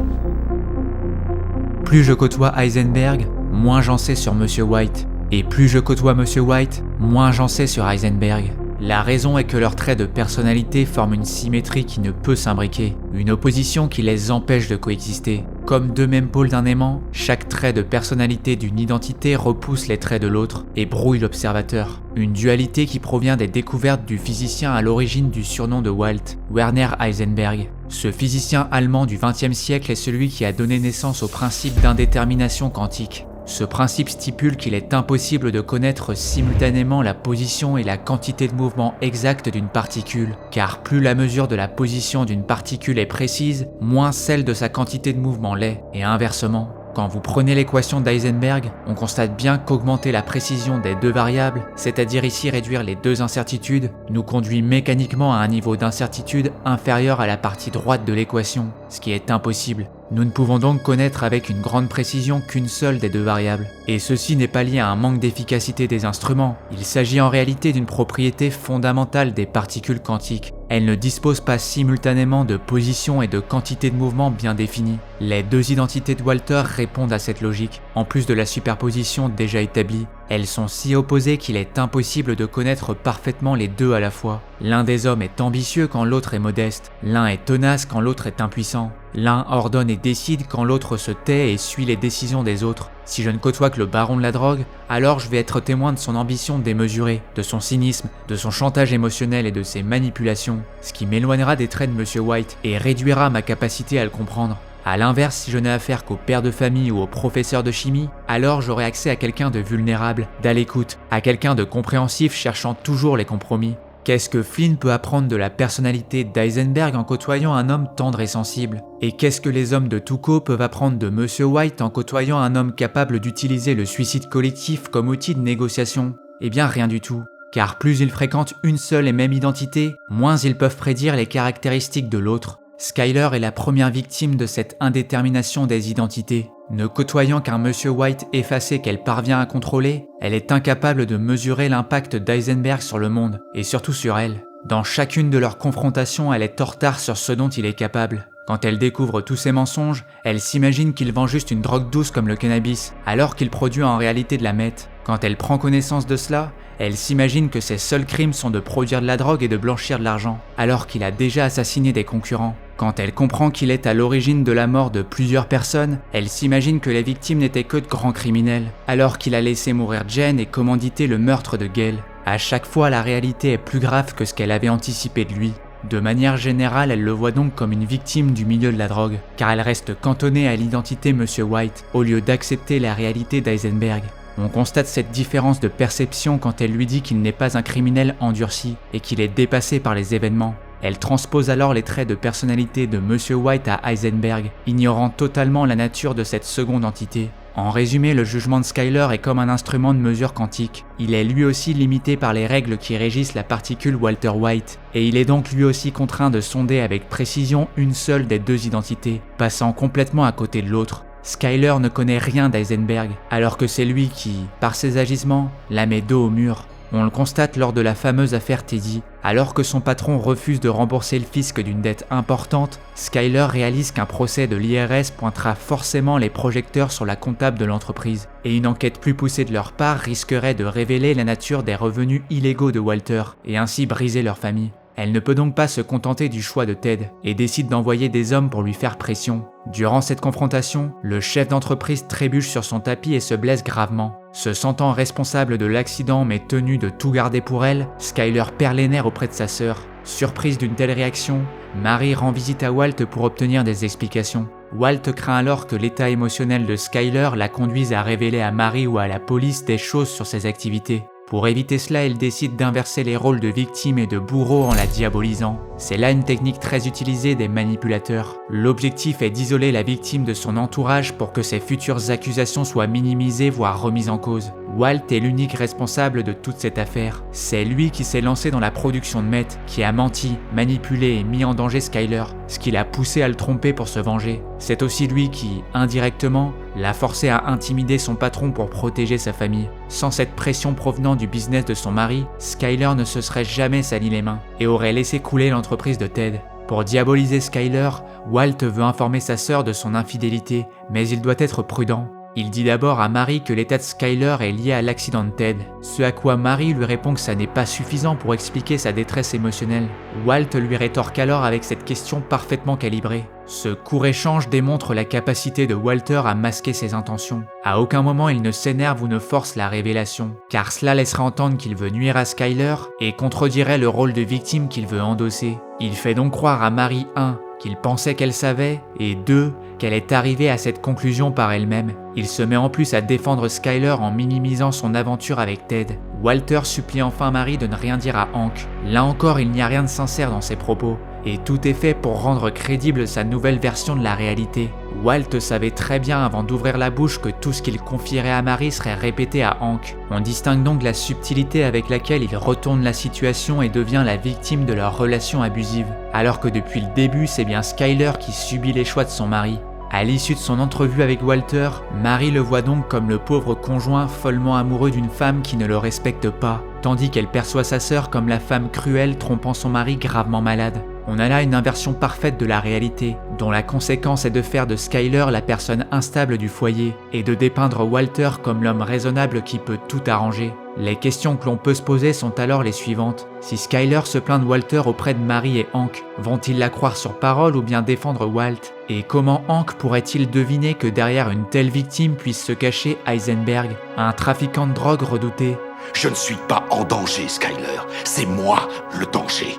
Plus je côtoie Heisenberg, moins j'en sais sur Monsieur White. Et plus je côtoie Monsieur White, moins j'en sais sur Heisenberg. La raison est que leurs traits de personnalité forment une symétrie qui ne peut s'imbriquer, une opposition qui les empêche de coexister. Comme deux mêmes pôles d'un aimant, chaque trait de personnalité d'une identité repousse les traits de l'autre et brouille l'observateur. Une dualité qui provient des découvertes du physicien à l'origine du surnom de Walt, Werner Heisenberg. Ce physicien allemand du XXe siècle est celui qui a donné naissance au principe d'indétermination quantique. Ce principe stipule qu'il est impossible de connaître simultanément la position et la quantité de mouvement exacte d'une particule, car plus la mesure de la position d'une particule est précise, moins celle de sa quantité de mouvement l'est, et inversement. Quand vous prenez l'équation d'Heisenberg, on constate bien qu'augmenter la précision des deux variables, c'est-à-dire ici réduire les deux incertitudes, nous conduit mécaniquement à un niveau d'incertitude inférieur à la partie droite de l'équation, ce qui est impossible. Nous ne pouvons donc connaître avec une grande précision qu'une seule des deux variables. Et ceci n'est pas lié à un manque d'efficacité des instruments, il s'agit en réalité d'une propriété fondamentale des particules quantiques. Elles ne disposent pas simultanément de position et de quantité de mouvement bien définies. Les deux identités de Walter répondent à cette logique, en plus de la superposition déjà établie. Elles sont si opposées qu'il est impossible de connaître parfaitement les deux à la fois. L'un des hommes est ambitieux quand l'autre est modeste, l'un est tenace quand l'autre est impuissant. L'un ordonne et décide quand l'autre se tait et suit les décisions des autres. Si je ne côtoie que le baron de la drogue, alors je vais être témoin de son ambition démesurée, de son cynisme, de son chantage émotionnel et de ses manipulations, ce qui m'éloignera des traits de Monsieur White et réduira ma capacité à le comprendre. A l'inverse, si je n'ai affaire qu'au père de famille ou au professeur de chimie, alors j'aurai accès à quelqu'un de vulnérable, d'à l'écoute, à quelqu'un de compréhensif cherchant toujours les compromis. Qu'est-ce que Flynn peut apprendre de la personnalité d'Heisenberg en côtoyant un homme tendre et sensible? Et qu'est-ce que les hommes de Tuco peuvent apprendre de Monsieur White en côtoyant un homme capable d'utiliser le suicide collectif comme outil de négociation? Eh bien rien du tout. Car plus ils fréquentent une seule et même identité, moins ils peuvent prédire les caractéristiques de l'autre. Skyler est la première victime de cette indétermination des identités. Ne côtoyant qu'un Monsieur White effacé qu'elle parvient à contrôler, elle est incapable de mesurer l'impact d'Heisenberg sur le monde, et surtout sur elle. Dans chacune de leurs confrontations, elle est en retard sur ce dont il est capable. Quand elle découvre tous ses mensonges, elle s'imagine qu'il vend juste une drogue douce comme le cannabis, alors qu'il produit en réalité de la meth. Quand elle prend connaissance de cela, elle s'imagine que ses seuls crimes sont de produire de la drogue et de blanchir de l'argent, alors qu'il a déjà assassiné des concurrents. Quand elle comprend qu'il est à l'origine de la mort de plusieurs personnes, elle s'imagine que les victimes n'étaient que de grands criminels, alors qu'il a laissé mourir Jen et commandité le meurtre de Gail. À chaque fois, la réalité est plus grave que ce qu'elle avait anticipé de lui. De manière générale, elle le voit donc comme une victime du milieu de la drogue, car elle reste cantonnée à l'identité Monsieur White, au lieu d'accepter la réalité d'Heisenberg. On constate cette différence de perception quand elle lui dit qu'il n'est pas un criminel endurci et qu'il est dépassé par les événements. Elle transpose alors les traits de personnalité de Monsieur White à Heisenberg, ignorant totalement la nature de cette seconde entité. En résumé, le jugement de Skyler est comme un instrument de mesure quantique. Il est lui aussi limité par les règles qui régissent la particule Walter White, et il est donc lui aussi contraint de sonder avec précision une seule des deux identités, passant complètement à côté de l'autre. Skyler ne connaît rien d'Heisenberg, alors que c'est lui qui, par ses agissements, la met dos au mur. On le constate lors de la fameuse affaire Teddy. Alors que son patron refuse de rembourser le fisc d'une dette importante, Skyler réalise qu'un procès de l'IRS pointera forcément les projecteurs sur la comptable de l'entreprise, et une enquête plus poussée de leur part risquerait de révéler la nature des revenus illégaux de Walter, et ainsi briser leur famille. Elle ne peut donc pas se contenter du choix de Ted, et décide d'envoyer des hommes pour lui faire pression. Durant cette confrontation, le chef d'entreprise trébuche sur son tapis et se blesse gravement. Se sentant responsable de l'accident mais tenu de tout garder pour elle, Skyler perd les nerfs auprès de sa sœur. Surprise d'une telle réaction, Mary rend visite à Walt pour obtenir des explications. Walt craint alors que l'état émotionnel de Skyler la conduise à révéler à Mary ou à la police des choses sur ses activités. Pour éviter cela, elle décide d'inverser les rôles de victime et de bourreau en la diabolisant. C'est là une technique très utilisée des manipulateurs. L'objectif est d'isoler la victime de son entourage pour que ses futures accusations soient minimisées voire remises en cause. Walt est l'unique responsable de toute cette affaire. C'est lui qui s'est lancé dans la production de meth, qui a menti, manipulé et mis en danger Skyler, ce qui l'a poussé à le tromper pour se venger. C'est aussi lui qui, indirectement, l'a forcé à intimider son patron pour protéger sa famille. Sans cette pression provenant du business de son mari, Skyler ne se serait jamais sali les mains et aurait laissé couler l'entreprise de Ted. Pour diaboliser Skyler, Walt veut informer sa sœur de son infidélité, mais il doit être prudent. Il dit d'abord à Mary que l'état de Skyler est lié à l'accident de Ted, ce à quoi Mary lui répond que ça n'est pas suffisant pour expliquer sa détresse émotionnelle. Walt lui rétorque alors avec cette question parfaitement calibrée. Ce court échange démontre la capacité de Walter à masquer ses intentions. À aucun moment il ne s'énerve ou ne force la révélation, car cela laisserait entendre qu'il veut nuire à Skyler et contredirait le rôle de victime qu'il veut endosser. Il fait donc croire à Mary 1. Qu'il pensait qu'elle savait, et 2. Qu'elle est arrivée à cette conclusion par elle-même. Il se met en plus à défendre Skyler en minimisant son aventure avec Ted. Walter supplie enfin Mary de ne rien dire à Hank. Là encore, il n'y a rien de sincère dans ses propos, et tout est fait pour rendre crédible sa nouvelle version de la réalité. Walt savait très bien avant d'ouvrir la bouche que tout ce qu'il confierait à Mary serait répété à Hank. On distingue donc la subtilité avec laquelle il retourne la situation et devient la victime de leur relation abusive, alors que depuis le début, c'est bien Skyler qui subit les choix de son mari. À l'issue de son entrevue avec Walter, Mary le voit donc comme le pauvre conjoint follement amoureux d'une femme qui ne le respecte pas, tandis qu'elle perçoit sa sœur comme la femme cruelle trompant son mari gravement malade. On a là une inversion parfaite de la réalité, dont la conséquence est de faire de Skyler la personne instable du foyer, et de dépeindre Walter comme l'homme raisonnable qui peut tout arranger. Les questions que l'on peut se poser sont alors les suivantes. Si Skyler se plaint de Walter auprès de Mary et Hank, vont-ils la croire sur parole ou bien défendre Walt? Et comment Hank pourrait-il deviner que derrière une telle victime puisse se cacher Heisenberg, un trafiquant de drogue redouté? Je ne suis pas en danger, Skyler. C'est moi le danger.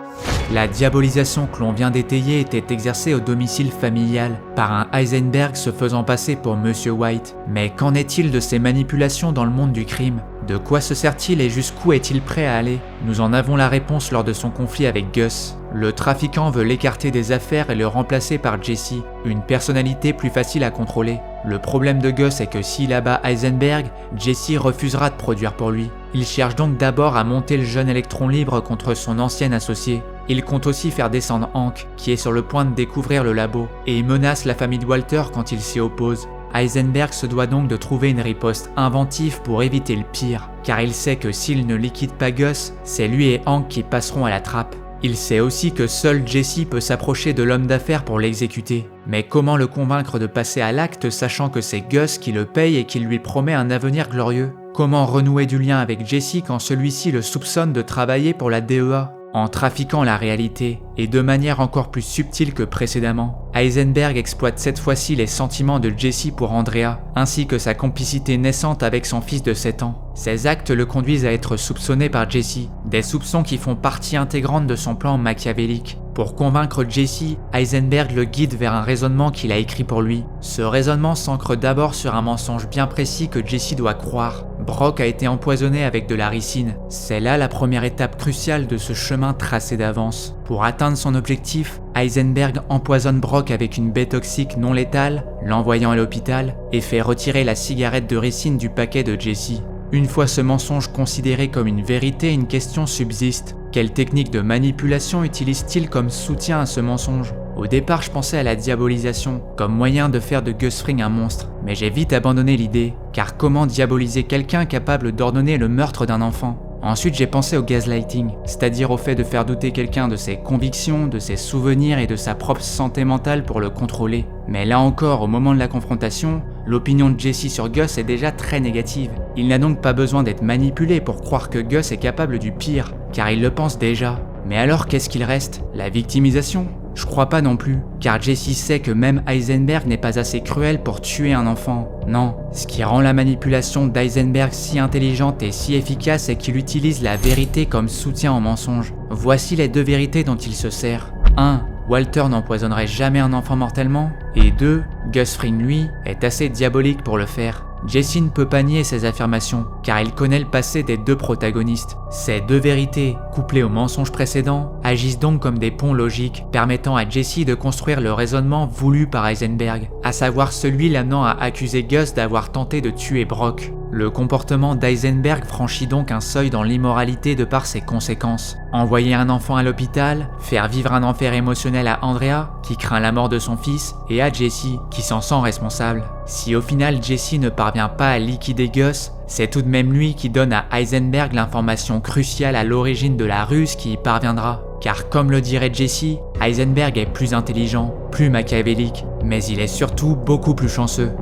La diabolisation que l'on vient d'étayer était exercée au domicile familial, par un Heisenberg se faisant passer pour Monsieur White. Mais qu'en est-il de ces manipulations dans le monde du crime? De quoi se sert-il et jusqu'où est-il prêt à aller? Nous en avons la réponse lors de son conflit avec Gus. Le trafiquant veut l'écarter des affaires et le remplacer par Jesse, une personnalité plus facile à contrôler. Le problème de Gus est que s'il abat Heisenberg, Jesse refusera de produire pour lui. Il cherche donc d'abord à monter le jeune électron libre contre son ancien associé. Il compte aussi faire descendre Hank, qui est sur le point de découvrir le labo, et il menace la famille de Walter quand il s'y oppose. Heisenberg se doit donc de trouver une riposte inventive pour éviter le pire, car il sait que s'il ne liquide pas Gus, c'est lui et Hank qui passeront à la trappe. Il sait aussi que seul Jesse peut s'approcher de l'homme d'affaires pour l'exécuter. Mais comment le convaincre de passer à l'acte sachant que c'est Gus qui le paye et qui lui promet un avenir glorieux? Comment renouer du lien avec Jesse quand celui-ci le soupçonne de travailler pour la DEA? En trafiquant la réalité, et de manière encore plus subtile que précédemment, Heisenberg exploite cette fois-ci les sentiments de Jesse pour Andrea, ainsi que sa complicité naissante avec son fils de 7 ans. Ces actes le conduisent à être soupçonné par Jesse, des soupçons qui font partie intégrante de son plan machiavélique. Pour convaincre Jesse, Heisenberg le guide vers un raisonnement qu'il a écrit pour lui. Ce raisonnement s'ancre d'abord sur un mensonge bien précis que Jesse doit croire, Brock a été empoisonné avec de la ricine. C'est là la première étape cruciale de ce chemin tracé d'avance. Pour atteindre son objectif, Heisenberg empoisonne Brock avec une baie toxique non létale, l'envoyant à l'hôpital, et fait retirer la cigarette de ricine du paquet de Jesse. Une fois ce mensonge considéré comme une vérité, une question subsiste. Quelle technique de manipulation utilise-t-il comme soutien à ce mensonge ? Au départ, je pensais à la diabolisation, comme moyen de faire de Gus Fring un monstre, mais j'ai vite abandonné l'idée, car comment diaboliser quelqu'un capable d'ordonner le meurtre d'un enfant ? Ensuite, j'ai pensé au gaslighting, c'est-à-dire au fait de faire douter quelqu'un de ses convictions, de ses souvenirs et de sa propre santé mentale pour le contrôler. Mais là encore, au moment de la confrontation, l'opinion de Jesse sur Gus est déjà très négative. Il n'a donc pas besoin d'être manipulé pour croire que Gus est capable du pire, car il le pense déjà. Mais alors qu'est-ce qu'il reste ? La victimisation ? Je crois pas non plus, car Jesse sait que même Heisenberg n'est pas assez cruel pour tuer un enfant. Non, ce qui rend la manipulation d'Heisenberg si intelligente et si efficace est qu'il utilise la vérité comme soutien au mensonge. Voici les 2 vérités dont il se sert. 1. Walter n'empoisonnerait jamais un enfant mortellement. Et 2. Gus Fring, lui, est assez diabolique pour le faire. Jesse ne peut pas nier ces affirmations, car il connaît le passé des 2 protagonistes. Ces 2 vérités, couplées au mensonge précédent, agissent donc comme des ponts logiques, permettant à Jesse de construire le raisonnement voulu par Heisenberg, à savoir celui l'amenant à accuser Gus d'avoir tenté de tuer Brock. Le comportement d'Heisenberg franchit donc un seuil dans l'immoralité de par ses conséquences. Envoyer un enfant à l'hôpital, faire vivre un enfer émotionnel à Andrea, qui craint la mort de son fils, et à Jesse, qui s'en sent responsable. Si au final Jesse ne parvient pas à liquider Gus, c'est tout de même lui qui donne à Heisenberg l'information cruciale à l'origine de la ruse qui y parviendra. Car comme le dirait Jesse, Heisenberg est plus intelligent, plus machiavélique, mais il est surtout beaucoup plus chanceux.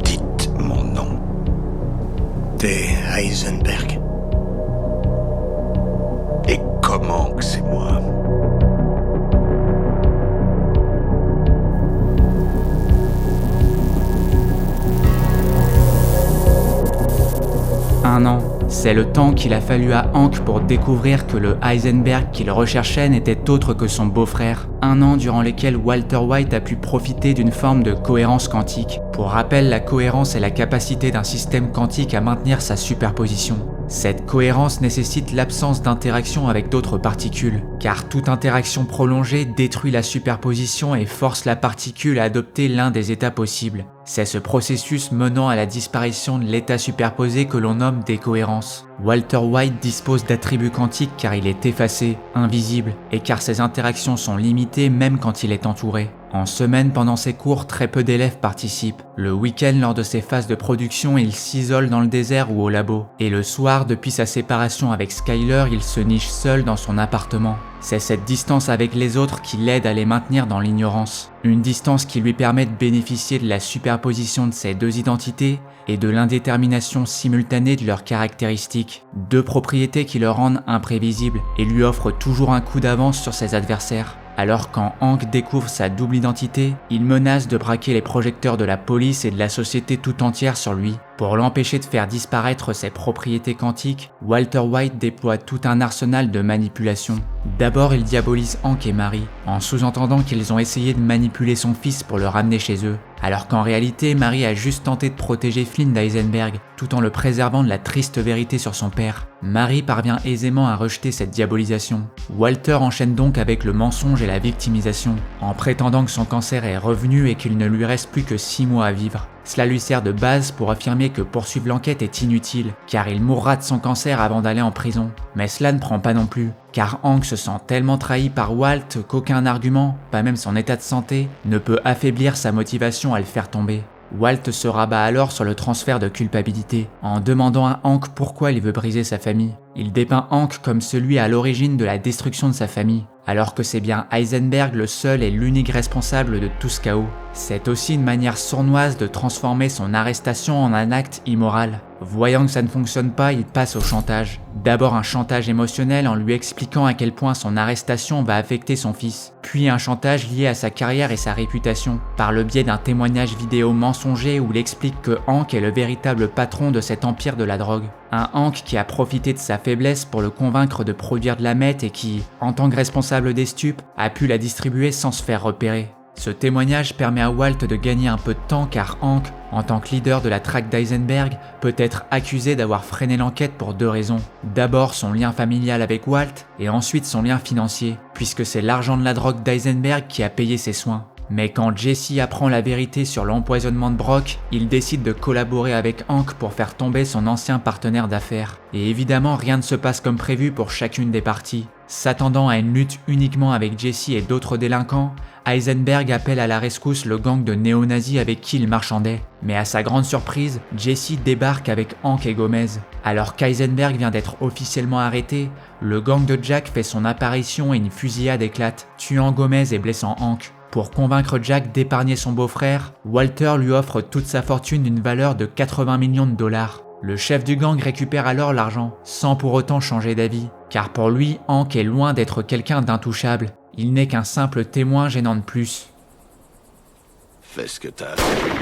Dites mon nom. T'es Heisenberg. Et comment que c'est moi ? Un an, c'est le temps qu'il a fallu à Hank pour découvrir que le Heisenberg qu'il recherchait n'était autre que son beau-frère. Un an durant lequel Walter White a pu profiter d'une forme de cohérence quantique. Pour rappel, la cohérence est la capacité d'un système quantique à maintenir sa superposition. Cette cohérence nécessite l'absence d'interaction avec d'autres particules, car toute interaction prolongée détruit la superposition et force la particule à adopter l'un des états possibles. C'est ce processus menant à la disparition de l'état superposé que l'on nomme décohérence. Walter White dispose d'attributs quantiques car il est effacé, invisible, et car ses interactions sont limitées même quand il est entouré. En semaine, pendant ses cours, très peu d'élèves participent. Le week-end, lors de ses phases de production, il s'isole dans le désert ou au labo. Et le soir, depuis sa séparation avec Skyler, il se niche seul dans son appartement. C'est cette distance avec les autres qui l'aide à les maintenir dans l'ignorance. Une distance qui lui permet de bénéficier de la superposition de ses 2 identités et de l'indétermination simultanée de leurs caractéristiques. 2 propriétés qui le rendent imprévisible et lui offrent toujours un coup d'avance sur ses adversaires. Alors quand Hank découvre sa double identité, il menace de braquer les projecteurs de la police et de la société tout entière sur lui. Pour l'empêcher de faire disparaître ses propriétés quantiques, Walter White déploie tout un arsenal de manipulation. D'abord, il diabolise Hank et Mary, en sous-entendant qu'ils ont essayé de manipuler son fils pour le ramener chez eux, alors qu'en réalité, Mary a juste tenté de protéger Flynn d'Heisenberg, tout en le préservant de la triste vérité sur son père. Mary parvient aisément à rejeter cette diabolisation. Walter enchaîne donc avec le mensonge et la victimisation, en prétendant que son cancer est revenu et qu'il ne lui reste plus que 6 mois à vivre. Cela lui sert de base pour affirmer que poursuivre l'enquête est inutile, car il mourra de son cancer avant d'aller en prison. Mais cela ne prend pas non plus, car Hank se sent tellement trahi par Walt qu'aucun argument, pas même son état de santé, ne peut affaiblir sa motivation à le faire tomber. Walt se rabat alors sur le transfert de culpabilité, en demandant à Hank pourquoi il veut briser sa famille. Il dépeint Hank comme celui à l'origine de la destruction de sa famille, alors que c'est bien Heisenberg le seul et l'unique responsable de tout ce chaos. C'est aussi une manière sournoise de transformer son arrestation en un acte immoral. Voyant que ça ne fonctionne pas, il passe au chantage. D'abord un chantage émotionnel en lui expliquant à quel point son arrestation va affecter son fils. Puis un chantage lié à sa carrière et sa réputation, par le biais d'un témoignage vidéo mensonger où il explique que Hank est le véritable patron de cet empire de la drogue. Un Hank qui a profité de sa faiblesse pour le convaincre de produire de la meth et qui, en tant que responsable des stupes, a pu la distribuer sans se faire repérer. Ce témoignage permet à Walt de gagner un peu de temps car Hank, en tant que leader de la traque d'Eisenberg, peut être accusé d'avoir freiné l'enquête pour 2 raisons. D'abord son lien familial avec Walt et ensuite son lien financier, puisque c'est l'argent de la drogue d'Eisenberg qui a payé ses soins. Mais quand Jesse apprend la vérité sur l'empoisonnement de Brock, il décide de collaborer avec Hank pour faire tomber son ancien partenaire d'affaires. Et évidemment, rien ne se passe comme prévu pour chacune des parties. S'attendant à une lutte uniquement avec Jesse et d'autres délinquants, Eisenberg appelle à la rescousse le gang de néo-nazis avec qui il marchandait. Mais à sa grande surprise, Jesse débarque avec Hank et Gomez. Alors qu'Eisenberg vient d'être officiellement arrêté, le gang de Jack fait son apparition et une fusillade éclate, tuant Gomez et blessant Hank. Pour convaincre Jack d'épargner son beau-frère, Walter lui offre toute sa fortune d'une valeur de 80 millions de dollars. Le chef du gang récupère alors l'argent, sans pour autant changer d'avis. Car pour lui, Hank est loin d'être quelqu'un d'intouchable. Il n'est qu'un simple témoin gênant de plus. Fais ce que t'as à faire.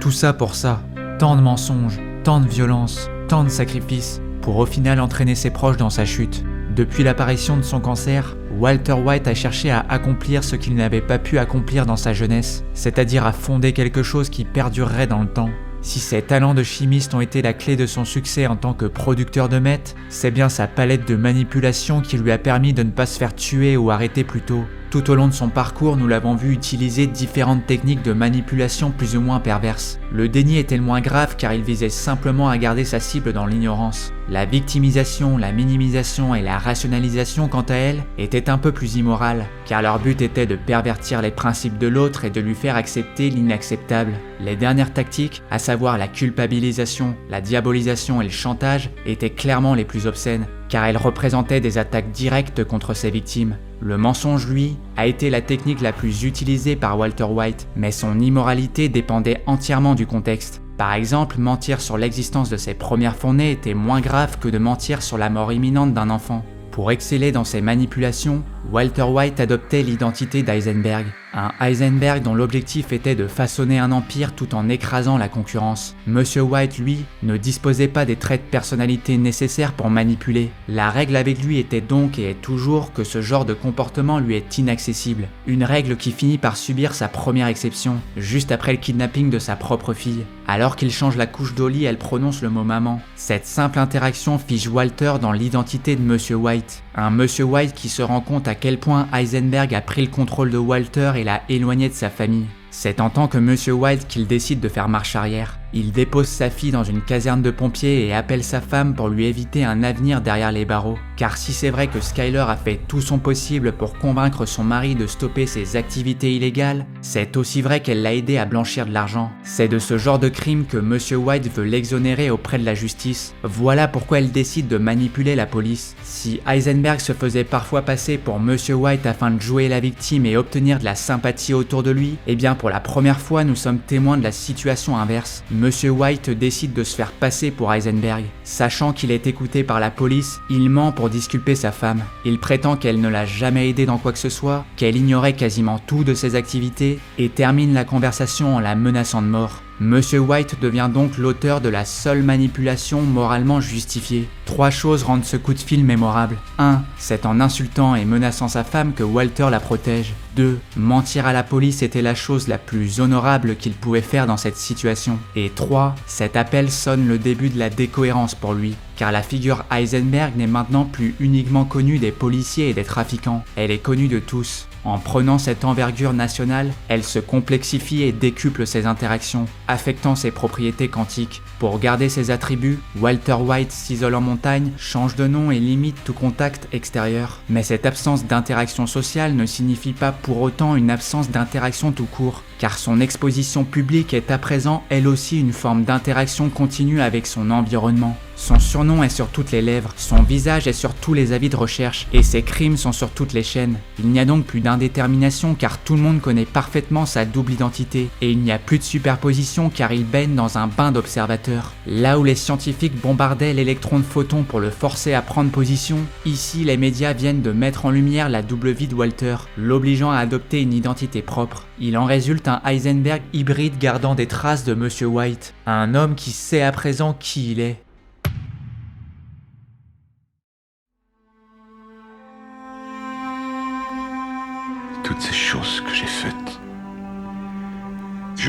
Tout ça pour ça. Tant de mensonges, tant de violence, tant de sacrifices, pour au final entraîner ses proches dans sa chute. Depuis l'apparition de son cancer, Walter White a cherché à accomplir ce qu'il n'avait pas pu accomplir dans sa jeunesse, c'est-à-dire à fonder quelque chose qui perdurerait dans le temps. Si ses talents de chimiste ont été la clé de son succès en tant que producteur de meth, c'est bien sa palette de manipulation qui lui a permis de ne pas se faire tuer ou arrêter plus tôt. Tout au long de son parcours, nous l'avons vu utiliser différentes techniques de manipulation plus ou moins perverses. Le déni était le moins grave car il visait simplement à garder sa cible dans l'ignorance. La victimisation, la minimisation et la rationalisation, quant à elles, étaient un peu plus immorales, car leur but était de pervertir les principes de l'autre et de lui faire accepter l'inacceptable. Les dernières tactiques, à savoir la culpabilisation, la diabolisation et le chantage, étaient clairement les plus obscènes, car elles représentaient des attaques directes contre ses victimes. Le mensonge, lui, a été la technique la plus utilisée par Walter White, mais son immoralité dépendait entièrement du contexte. Par exemple, mentir sur l'existence de ses premières fournées était moins grave que de mentir sur la mort imminente d'un enfant. Pour exceller dans ses manipulations, Walter White adoptait l'identité d'Eisenberg. Un Heisenberg dont l'objectif était de façonner un empire tout en écrasant la concurrence. Monsieur White, lui, ne disposait pas des traits de personnalité nécessaires pour manipuler. La règle avec lui était donc et est toujours que ce genre de comportement lui est inaccessible. Une règle qui finit par subir sa première exception, juste après le kidnapping de sa propre fille. Alors qu'il change la couche d'Ollie, elle prononce le mot maman. Cette simple interaction fige Walter dans l'identité de Monsieur White. Un Monsieur White qui se rend compte à quel point Heisenberg a pris le contrôle de Walter et l'a éloigné de sa famille. C'est en tant que Monsieur White qu'il décide de faire marche arrière. Il dépose sa fille dans une caserne de pompiers et appelle sa femme pour lui éviter un avenir derrière les barreaux. Car si c'est vrai que Skyler a fait tout son possible pour convaincre son mari de stopper ses activités illégales, c'est aussi vrai qu'elle l'a aidé à blanchir de l'argent. C'est de ce genre de crime que Monsieur White veut l'exonérer auprès de la justice. Voilà pourquoi elle décide de manipuler la police. Si Heisenberg se faisait parfois passer pour Monsieur White afin de jouer la victime et obtenir de la sympathie autour de lui, eh bien pour la première fois nous sommes témoins de la situation inverse. Monsieur White décide de se faire passer pour Heisenberg. Sachant qu'il est écouté par la police, il ment pour disculper sa femme. Il prétend qu'elle ne l'a jamais aidé dans quoi que ce soit, qu'elle ignorait quasiment tout de ses activités, et termine la conversation en la menaçant de mort. Monsieur White devient donc l'auteur de la seule manipulation moralement justifiée. 3 choses rendent ce coup de fil mémorable. 1. C'est en insultant et menaçant sa femme que Walter la protège. 2. Mentir à la police était la chose la plus honorable qu'il pouvait faire dans cette situation. Et 3. Cet appel sonne le début de la décohérence pour lui, car la figure Heisenberg n'est maintenant plus uniquement connue des policiers et des trafiquants, elle est connue de tous. En prenant cette envergure nationale, elle se complexifie et décuple ses interactions, affectant ses propriétés quantiques. Pour garder ses attributs, Walter White s'isole en montagne, change de nom et limite tout contact extérieur. Mais cette absence d'interaction sociale ne signifie pas pour autant une absence d'interaction tout court, car son exposition publique est à présent elle aussi une forme d'interaction continue avec son environnement. Son surnom est sur toutes les lèvres, son visage est sur tous les avis de recherche, et ses crimes sont sur toutes les chaînes. Il n'y a donc plus d'indétermination car tout le monde connaît parfaitement sa double identité, et il n'y a plus de superposition car il baigne dans un bain d'observateurs. Là où les scientifiques bombardaient l'électron de photon pour le forcer à prendre position, ici les médias viennent de mettre en lumière la double vie de Walter, l'obligeant à adopter une identité propre. Il en résulte un Heisenberg hybride gardant des traces de Monsieur White, un homme qui sait à présent qui il est.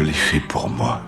Je l'ai fait pour moi.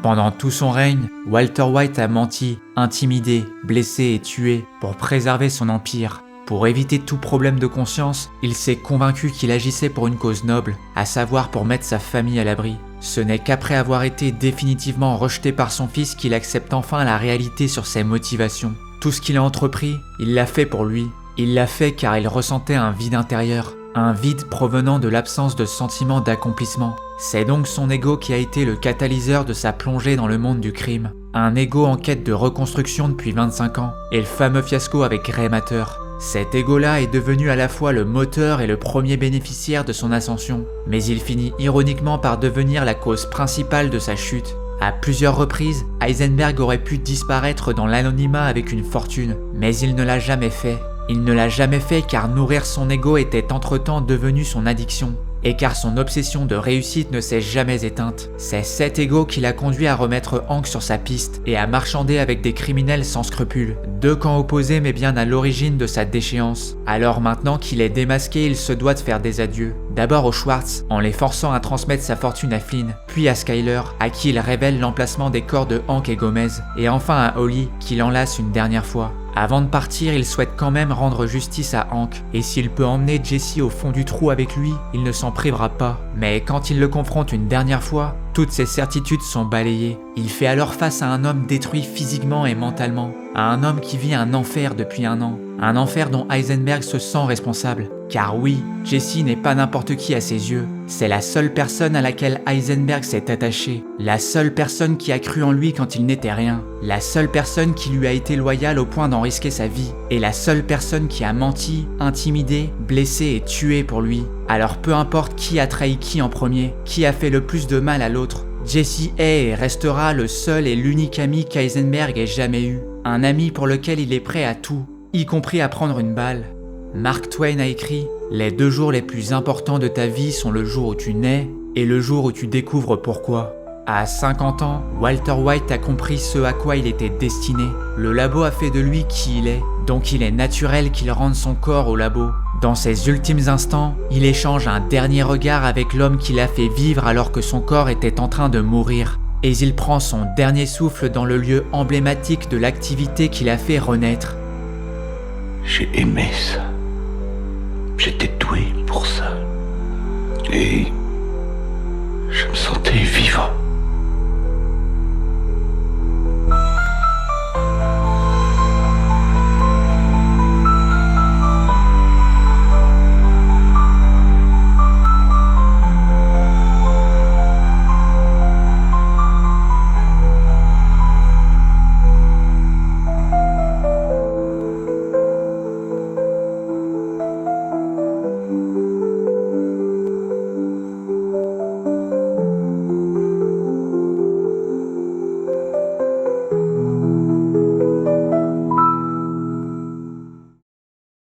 Pendant tout son règne, Walter White a menti, intimidé, blessé et tué pour préserver son empire. Pour éviter tout problème de conscience, il s'est convaincu qu'il agissait pour une cause noble, à savoir pour mettre sa famille à l'abri. Ce n'est qu'après avoir été définitivement rejeté par son fils qu'il accepte enfin la réalité sur ses motivations. Tout ce qu'il a entrepris, il l'a fait pour lui. Il l'a fait car il ressentait un vide intérieur, un vide provenant de l'absence de sentiment d'accomplissement. C'est donc son ego qui a été le catalyseur de sa plongée dans le monde du crime. Un ego en quête de reconstruction depuis 25 ans, et le fameux fiasco avec Grey Matter. Cet ego-là est devenu à la fois le moteur et le premier bénéficiaire de son ascension, mais il finit ironiquement par devenir la cause principale de sa chute. À plusieurs reprises, Heisenberg aurait pu disparaître dans l'anonymat avec une fortune, mais il ne l'a jamais fait. Il ne l'a jamais fait car nourrir son ego était entre-temps devenu son addiction, et car son obsession de réussite ne s'est jamais éteinte. C'est cet ego qui l'a conduit à remettre Hank sur sa piste et à marchander avec des criminels sans scrupules. Deux camps opposés mais bien à l'origine de sa déchéance. Alors maintenant qu'il est démasqué, il se doit de faire des adieux. D'abord aux Schwartz, en les forçant à transmettre sa fortune à Flynn, puis à Skyler, à qui il révèle l'emplacement des corps de Hank et Gomez, et enfin à Holly, qui l'enlace une dernière fois. Avant de partir, il souhaite quand même rendre justice à Hank, et s'il peut emmener Jesse au fond du trou avec lui, il ne s'en privera pas. Mais quand il le confronte une dernière fois, toutes ses certitudes sont balayées. Il fait alors face à un homme détruit physiquement et mentalement, à un homme qui vit un enfer depuis 1 an, un enfer dont Heisenberg se sent responsable. Car oui, Jesse n'est pas n'importe qui à ses yeux, c'est la seule personne à laquelle Heisenberg s'est attaché, la seule personne qui a cru en lui quand il n'était rien, la seule personne qui lui a été loyale au point d'en risquer sa vie, et la seule personne qui a menti, intimidé, blessé et tué pour lui. Alors peu importe qui a trahi qui en premier, qui a fait le plus de mal à l'autre, Jesse est et restera le seul et l'unique ami qu'Heisenberg ait jamais eu, un ami pour lequel il est prêt à tout, y compris à prendre une balle. Mark Twain a écrit « Les 2 jours les plus importants de ta vie sont le jour où tu nais et le jour où tu découvres pourquoi ». À 50 ans, Walter White a compris ce à quoi il était destiné. Le labo a fait de lui qui il est, donc il est naturel qu'il rende son corps au labo. Dans ses ultimes instants, il échange un dernier regard avec l'homme qui l'a fait vivre alors que son corps était en train de mourir. Et il prend son dernier souffle dans le lieu emblématique de l'activité qui l'a fait renaître. J'ai aimé ça. J'étais doué pour ça. Et je me sentais vivant.